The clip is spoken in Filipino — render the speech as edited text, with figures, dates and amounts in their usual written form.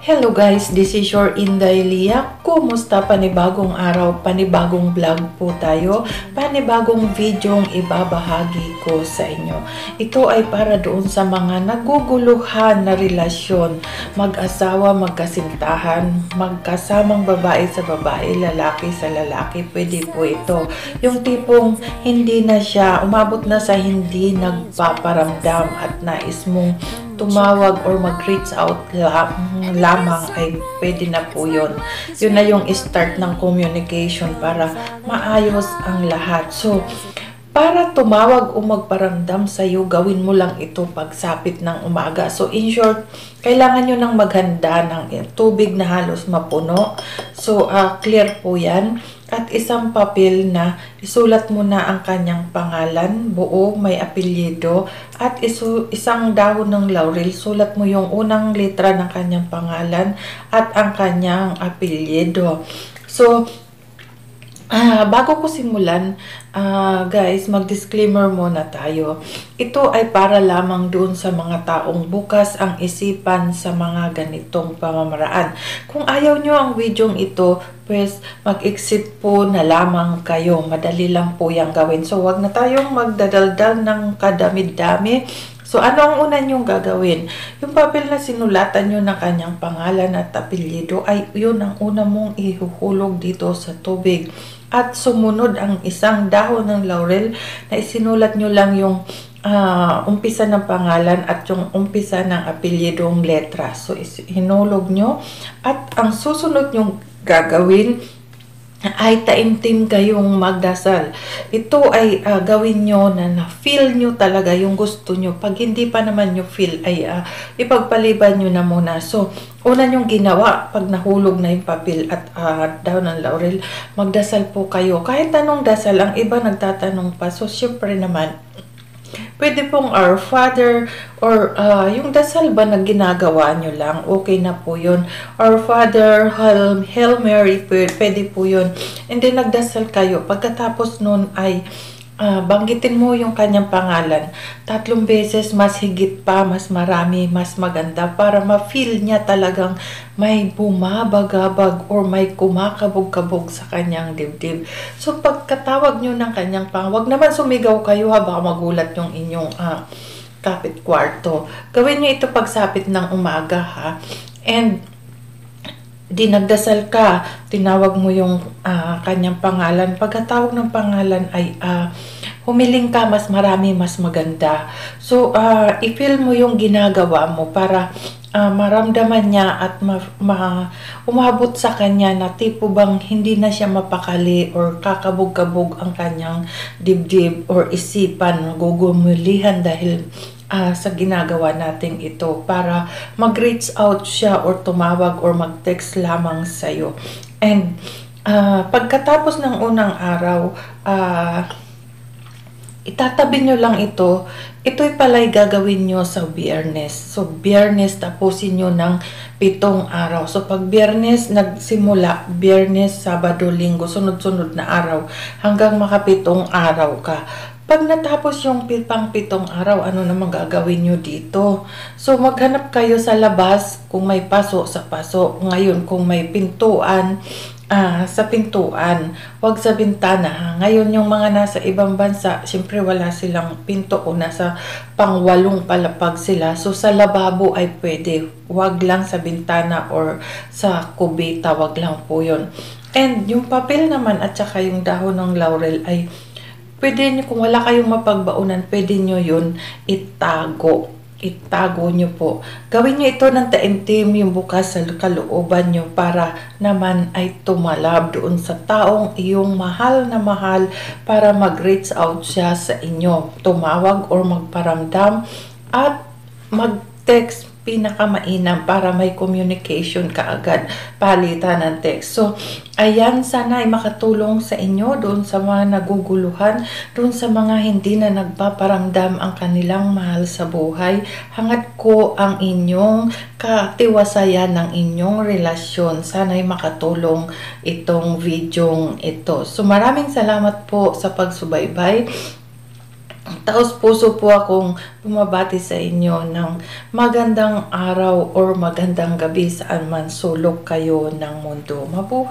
Hello guys, this is your Inday Lia. Kumusta? Panibagong araw, panibagong vlog po tayo, panibagong video ang ibabahagi ko sa inyo. Ito ay para doon sa mga naguguluhan na relasyon, mag-asawa, magkasintahan, magkasamang babae sa babae, lalaki sa lalaki, pwede po ito. Yung tipong hindi na siya, umabot na sa hindi nagpaparamdam at nais mong tumawag or mag-reach out lamang ay pwede na po yun. Yun na yung start ng communication para maayos ang lahat. So, para tumawag o magparamdam sa iyo, gawin mo lang ito pagsapit ng umaga. So, in short, kailangan nyo nang maghanda ng tubig na halos mapuno. So, clear po yan. At isang papel na isulat mo na ang kanyang pangalan, buo, may apelyido. At isang dahon ng laurel, sulat mo yung unang letra ng kanyang pangalan at ang kanyang apelyido. So, bago ko simulan, guys, mag-disclaimer muna tayo. Ito ay para lamang doon sa mga taong bukas ang isipan sa mga ganitong pamamaraan. Kung ayaw nyo ang video ito, pues mag-exit po na lamang kayo. Madali lang po yung gawin. So, wag na tayong magdadaldal ng kadami-dami. So, ano ang una nyong gagawin? Yung papel na sinulatan nyo ng kanyang pangalan at apelyido ay yun ang una mong ihuhulog dito sa tubig. At sumunod ang isang dahon ng laurel na isinulat nyo lang yung umpisa ng pangalan at yung umpisa ng apelyidong letra. So, hinulog nyo at ang susunod nyong gagawin ay taimtim kayong magdasal. Ito ay gawin nyo na feel nyo talaga yung gusto nyo. Pag hindi pa naman nyo feel ay ipagpaliban nyo na muna. So, una nyong ginawa pag nahulog na yung papel at dahon ng laurel, magdasal po kayo. Kahit anong dasal, ang iba nagtatanong pa. So, syempre naman, pwede pong Our Father or yung dasal ba na ginagawa nyo lang, okay na po yun. Our Father, Hail Mary, pwede po yun. And then nagdasal kayo. Pagkatapos nun ay banggitin mo yung kanyang pangalan. 3 beses, mas higit pa, mas marami, mas maganda para ma-feel niya talagang may bumabagabag or may kumakabog-kabog sa kanyang dibdib. So, pagkatawag nyo ng kanyang wag naman sumigaw kayo ha, baka magulat yung inyong kapit kwarto. Gawin nyo ito pagsapit ng umaga ha. And di nagdasal ka, tinawag mo yung kanyang pangalan. Pagkatawag ng pangalan ay humiling ka, mas marami, mas maganda. So, i-feel mo yung ginagawa mo para maramdaman niya at umabot sa kanya na tipo bang hindi na siya mapakali or kakabog-kabog ang kanyang dibdib or isipan, gugumulihan dahil sa ginagawa natin ito para mag-reach out siya or tumawag or mag-text lamang sa'yo. And pagkatapos ng unang araw, itatabi nyo lang ito. Ito'y pala'y gagawin nyo sa Biyernes. So, Biyernes tapusin nyo ng 7 araw. So, pag Biyernes nagsimula, Biyernes, Sabado, Linggo, sunod-sunod na araw hanggang maka 7 araw ka. Pag natapos yung pang-7 araw, ano naman gagawin nyo dito? So, maghanap kayo sa labas kung may paso sa paso. Ngayon, kung may pintuan, sa pintuan, wag sa bintana ha. Ngayon yung mga nasa ibang bansa, syempre wala silang pinto o nasa pang-8 palapag sila. So sa lababo ay pwede, wag lang sa bintana or sa kubeta, wag lang po yun. And yung papel naman at saka yung dahon ng laurel ay pwede nyo, kung wala kayong mapagbaunan, pwede nyo yun itago. Itago nyo po. Gawin nyo ito ng taimtim yung bukas sa kalooban nyo para naman ay tumalab doon sa taong iyong mahal na mahal para mag-reach out siya sa inyo. Tumawag or magparamdam at mag-text pinakamainam para may communication kaagad, palitan ng text. So, ayan, sana ay makatulong sa inyo doon sa mga naguguluhan, doon sa mga hindi na nagpaparamdam ang kanilang mahal sa buhay. Hangad ko ang inyong katiwasayan ng inyong relasyon. Sana ay makatulong itong video ito. So, maraming salamat po sa pagsubaybay. taos puso po akong bumabati sa inyo ng magandang araw or magandang gabi saan man sulok kayo ng mundo. Mabuhay!